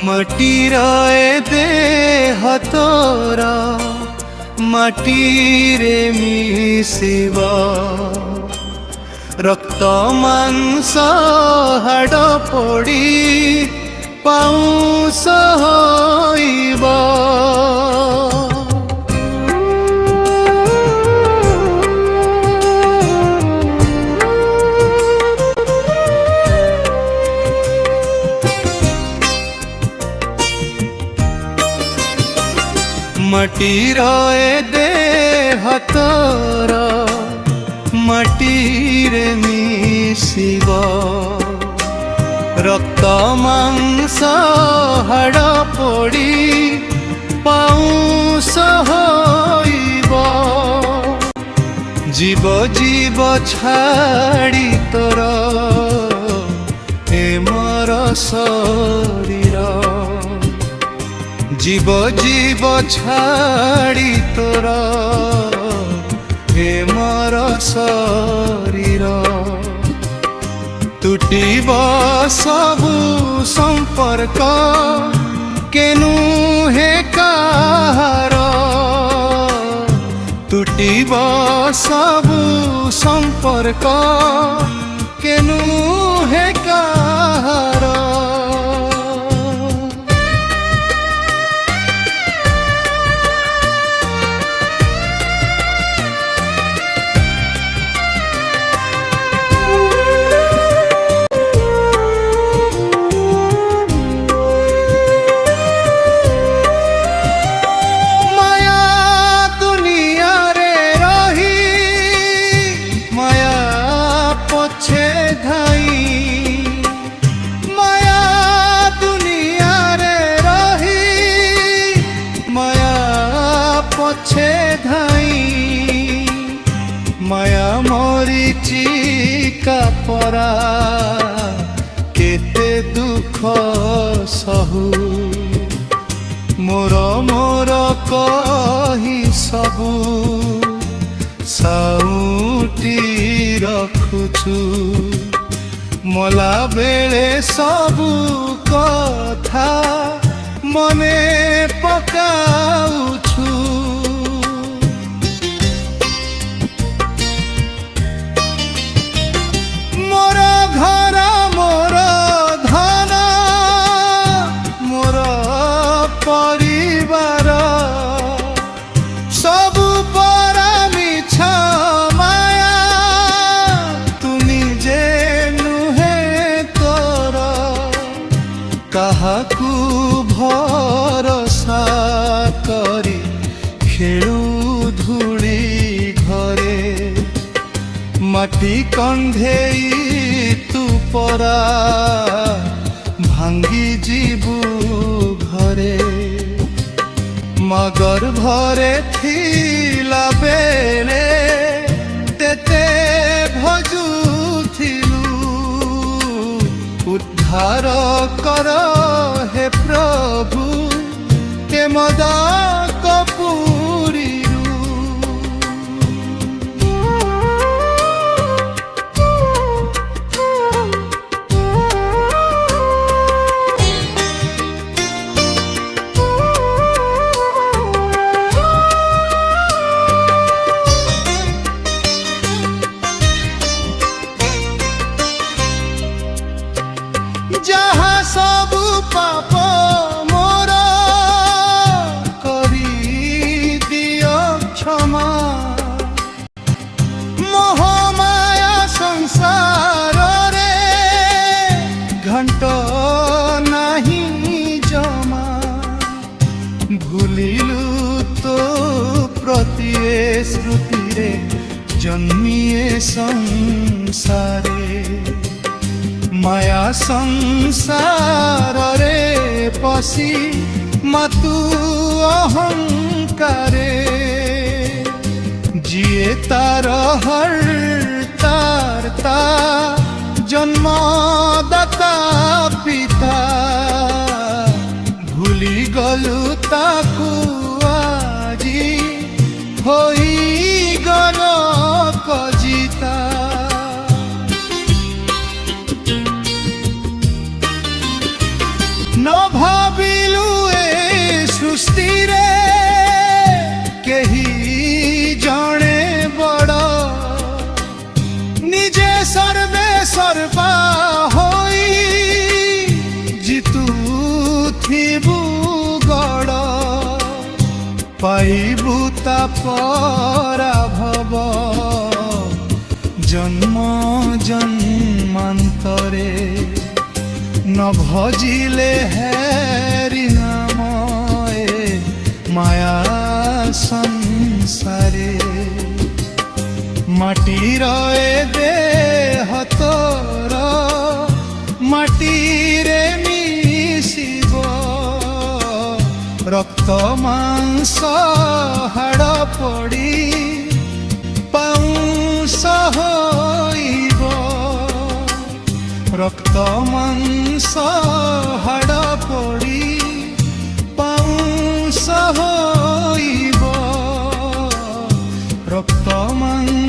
মাটির এ দেহ তোর মাটিরে মিশিব, রক্ত মাংস হাড় পড়ি পাউଁଶ হইব। মাটির এ দেহ তোর মাটিরে মিশিব, রক্ত মাংস হাড় পড়ি পাউଁଶ হইব। জীব জীব ছাড়ি তোর এ মর শরীর, জীব জীব ছাড়ি তোর এ মর শরীর। টুটিব সবু সম্পর্ক কেনু হে কাহার, টুটিব সবু সম্পর্ক কেনু হে কাহার। মায়া মরিচিকা পরা কেতে দুঃখ সহু, মোর মোর কহি সবু সাউটি রখুছু। মলা বেলে সবু কথা মনে পকাউছু। মোর ঘর মোর ধন মোর পরিবার সবু পরা মিছ মায়া, তুমি যে নুহে তোর কাহাকু ভরসা করি খেলু ধূলি ঘরে। মাটি কন্ধেই তু পরা ভাঙ্গি ଯିବୁ ঘরে। মগর ভরে থিলা বেলে তেতে ভজুথিলু, উদ্ধার কর হে প্রভু হে মদ কপুরী। যাহা সবু পাপ মোর করি দিও ক্ষমা, মোহমায়া সংসারে ঘণ্ট নাহি জমা। ভুলিলু তো প্রতি শ্রুতিরে জন্মিয়ে সংসারে। মায়া সংসারে পশি মাতু অহংকারে, যিয়ে তার হর তার তা জন্মদাতা পিতা। ভুলি গলু তাকু আজি হই গল কজিতা। No ভাবিলু এ সৃষ্টিরে কেহি জনে বড় নিজে সর্বে সর্বা হই জিতু থিবু গড় পাইবু তা পরাভব জন্ম জন্মান্তরে ন ভজিলে হেরি নামে মায়া সংসারে মাটির এ দেহ তোর মাটিরে মিশিব রক্ত মাংস হাড় পড়ি পাউঁশ হইব রক্ত মাংস হাড় পড়ি পাউঁশ হইব রক্ত মাংস